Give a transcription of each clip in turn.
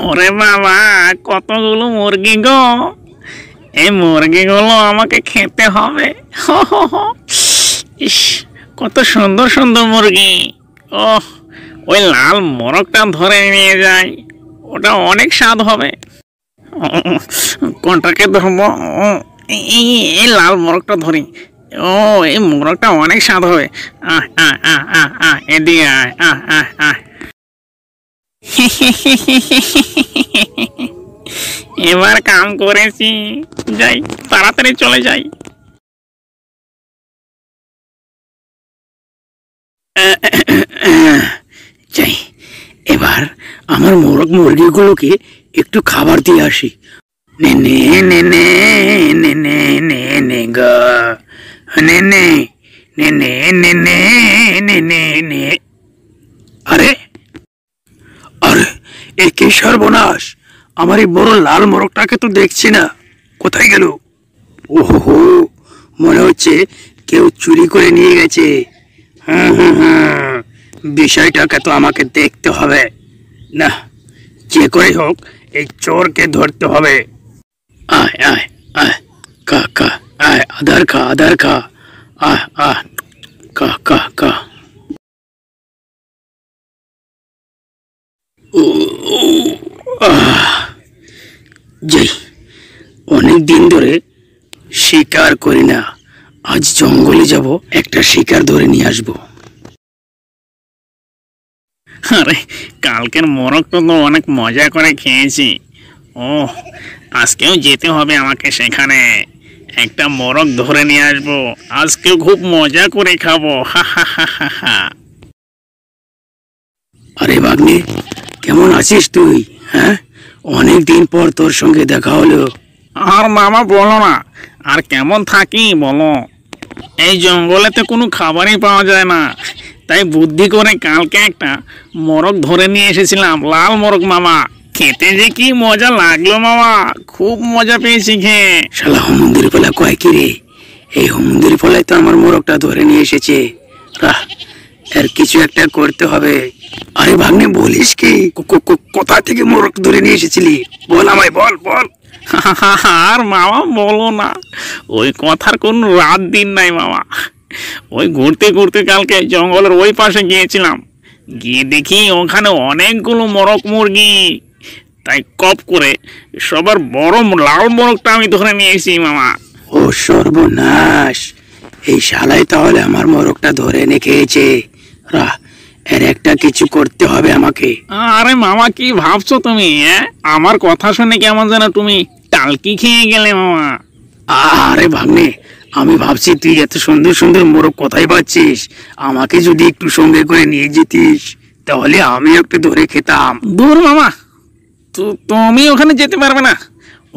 ওরে বাবা, কতগুলো মুরগি গো! এই মুরগিগুলো আমাকে খেতে হবে। ইস, কত সুন্দর সুন্দর মুরগি! ওহ, ওই লাল মোরগটা ধরে নিয়ে যাই, ওটা অনেক স্বাদ হবে। কোনটাকে ধরবো? এই লাল মোরগটা ধরি। ও, এই মোরগটা অনেক স্বাদ হবে। আহ আহ আহ আহ আহ এদিকে আয়, আহ আহ আহ। এবার কাম করেছি, যাই, তাড়াতাড়ি চলে যাই। যাই, এবার আমার মোরগ মুরগিগুলোকে একটু খাবার দিয়ে আসি। নে নে নে নে নে নে নে নে গা, নে নে নে নে নে নে নে নে নে। আরে আরে, এ কি সর্বনাশ! আমার এই বড় লাল মোরগটাকে তো দেখছি না, কোথায় গেল? ওহো, মনে হচ্ছে কেউ চুরি করে নিয়ে গেছে। হুম হুম হুম, বিষয়টাকে তো আমাকে দেখতে হবে। না, যে করে হোক এই চোরকে ধরতে হবে। আয় আয় আয়, কা কা, আয়, আধার খা, আধার খা, আহ আহ, কা কা কা। ও, ও, আহ, যাই, অনেক দিন ধরে শিকার করি না, আজ জঙ্গলে যাব, একটা শিকার ধরে নিয়ে আসবো। আরে, কালকের মোরগটা তো অনেক মজা করে খেয়েছি। ও, আজকেও যেতে হবে আমাকে সেখানে, একটা মোরগ ধরে নিয়ে আসবো, আজকেও খুব মজা করে খাবো। হা হা হা হা হা। আরে ভাগ্নে, কেমন আছিস তুই? হ্যাঁ, অনেক দিন পর তোর সঙ্গে দেখা হলো। আর মামা বলো না, আর কেমন থাকি বলো, এই জঙ্গলেতে কোনো খাবারই পাওয়া যায় না, তাই বুদ্ধি করে কালকে একটা মোরগ ধরে নিয়ে এসেছিলাম, লাল মোরগ মামা। খেতে যে কি মজা লাগলো মামা, খুব মজা পেয়েছি খেয়ে। শালা হুমুন্দির পোলা কয় কি রে? এই হুমুন্দির পোলাই তো আমার মোরগটা ধরে নিয়ে এসেছে। রাহ, এর কিছু একটা করতে হবে। আরে ভাগ্নে, বলিস কি? কোথা থেকে মোরগ ধরে নিয়ে এসেছিলি? বল আমায়, বল বল। আর মামা বলো না, ওই কথার কোনো রাত দিন নাই মামা। ওই ঘুরতে ঘুরতে কালকে জঙ্গলের ওই পাশে গিয়েছিলাম, গিয়ে দেখি ওখানে অনেকগুলো মোরগ মুরগি, তাই কপ করে সবার বড় লাল মোরগটা আমি ধরে নিয়ে এসেছি মামা। ও সর্বনাশ! এই শালাই তাহলে আমার মোরগটা ধরে এনে খেয়েছে। রাহ, এর একটা কিছু করতে হবে আমাকে। আরে মামা, কি ভাবছো তুমি? আমার কথা শুনে কেমন যেন তুমি টালকি খেয়ে গেলে মামা। আরে ভাগ্নে, আমি ভাবছি তুই এত সুন্দর সুন্দর মোরগ কোথায় পাচ্ছিস? আমাকে যদি একটু সঙ্গে করে নিয়ে যেতিস, তাহলে আমি একটু ধরে খেতাম। দূর মামা, তুমি ওখানে যেতে পারবে না।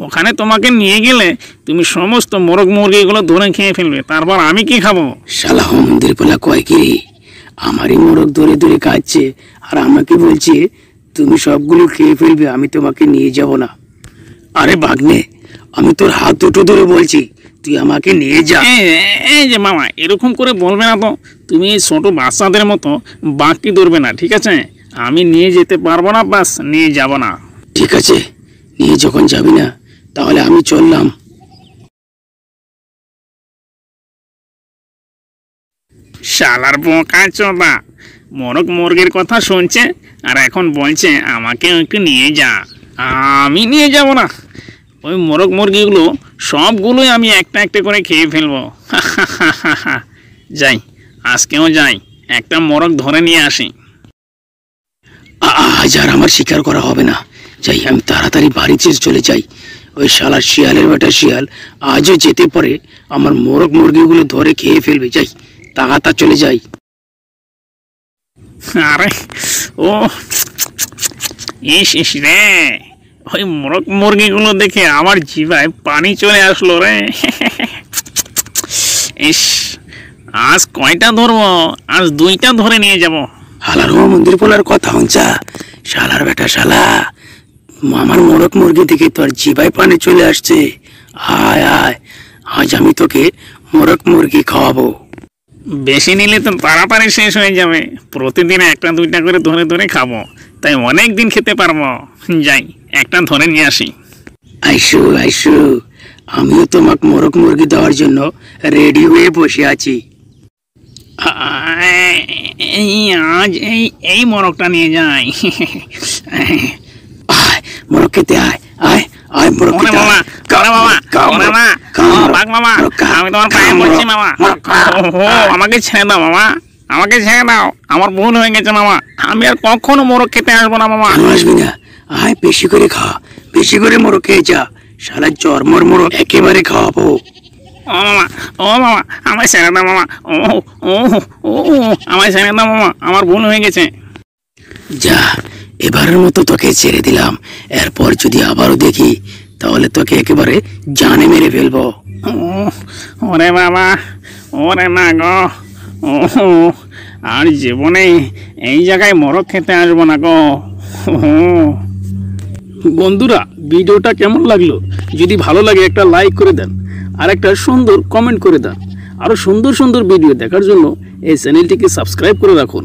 ওখানে তোমাকে নিয়ে গেলে তুমি সমস্ত মোরগ মুরগিগুলো ধরে খেয়ে ফেলবে, তারপর আমি কি খাবো? শালা মন্দির পোলা কয় কি রে? আমারই মোরগ ধরে ধরে খাচ্ছে, আর আমাকে বলছে তুমি সবগুলো খেয়ে ফেলবে, আমি তোমাকে নিয়ে যাব না। আরে ভাগ্নে, আমি তোর হাত দুটো ধরে বলছি, তুই আমাকে নিয়ে যা। এই যে মামা, এরকম করে বলবে না তো। তুমি ছোট বাচ্চাদের মতো বাঁকি ধরবে না, ঠিক আছে? আমি নিয়ে যেতে পারবো না, বাস নিয়ে যাব না। ঠিক আছে, নিয়ে যখন যাবি না, তাহলে আমি চললাম। শালার বোকা চোদা, মোরগ মুরগির কথা শুনছে আর এখন বলছে আমাকে একটু নিয়ে যা। আমি নিয়ে যাব না। ওই মোরগ মুরগিগুলো সবগুলোই আমি একটা একটা করে খেয়ে ফেলবো। যাই, আজকেও যাই, একটা মোরগ ধরে নিয়ে আসি। আজ আর আমার শিকার করা হবে না। যাই, আমি তাড়াতাড়ি বাড়িতে চলে যাই। ওই শালা শিয়ালের বেটা শিয়াল আজও যেতে পারে, আমার মোরগ মুরগিগুলো ধরে খেয়ে ফেলবে। যাই, তাড়াতাড়ি চলে যাই। আরে ও, ইস রে, ওই মোরগ মুরগিগুলো দেখে আমার জিভায় পানি চলে আসলো রে। ইস, আজ কয়টা ধরবো? আজ 2টা ধরে নিয়ে যাব। হালার মন্দির পোলার কথা হঞ্চা, শালার বেটা শালা, আমার মোরগ মুরগি দেখে তোর জিভায় পানি চলে আসছে। আয় আয়, আজ আমি তোকে মোরগ মুরগি খাওয়াবো। বেশি নিলে তো তাড়াতাড়ি শেষ হয়ে যাবে, প্রতিদিন 1-2টা করে ধরে ধরে খাবো, তাই অনেক দিন খেতে পারবো। যাই একটা ধরে নিয়ে আসি। আইসো আইসো, আমিও তোমাকে মোরগ মুরগি দেওয়ার জন্য রেডি হয়ে বসে আছি। এই আজ এই মোরগটা নিয়ে যাই। আয় মোরগ খেতে আয়, আয় আয় মোরগ ওরে খেতে মামা, ওরে মামা, ওরে মা, বাঘ মামা, আমি তোমার পায়ে পড়ছি মামা। ওহো, আমাকে ছেড়ে দাও মামা, আমাকে ছেড়ে দাও। আমার ভুল হয়ে গেছে মামা, আমি আর কখনো মোরগ খেতে আসবো না মামা। কেন আসবি না? আয় বেশি করে খা, বেশি করে মোরগ খেয়ে যা, শালা চরমর মোরগ একেবারে খাওয়াবো। ও মামা, ও মামা, আমায় ছেড়ে দাও মামা। ও ও ও আমায় ছেড়ে দাও মামা, আমার ভুল হয়ে গেছে। যা, এবারের মতো তোকে ছেড়ে দিলাম। এরপর যদি আবারও দেখি তাহলে তোকে একেবারে জানে মেরে ফেলবো। ওরে বাবা, ওরে মা গো, ও আর জীবনে এই জায়গায় মোরগ খেতে আসবো না গো। বন্ধুরা, ভিডিওটা কেমন লাগলো? যদি ভালো লাগে একটা লাইক করে দেন আর একটা সুন্দর কমেন্ট করে দেন। আরও সুন্দর সুন্দর ভিডিও দেখার জন্য এই চ্যানেলটিকে সাবস্ক্রাইব করে রাখুন।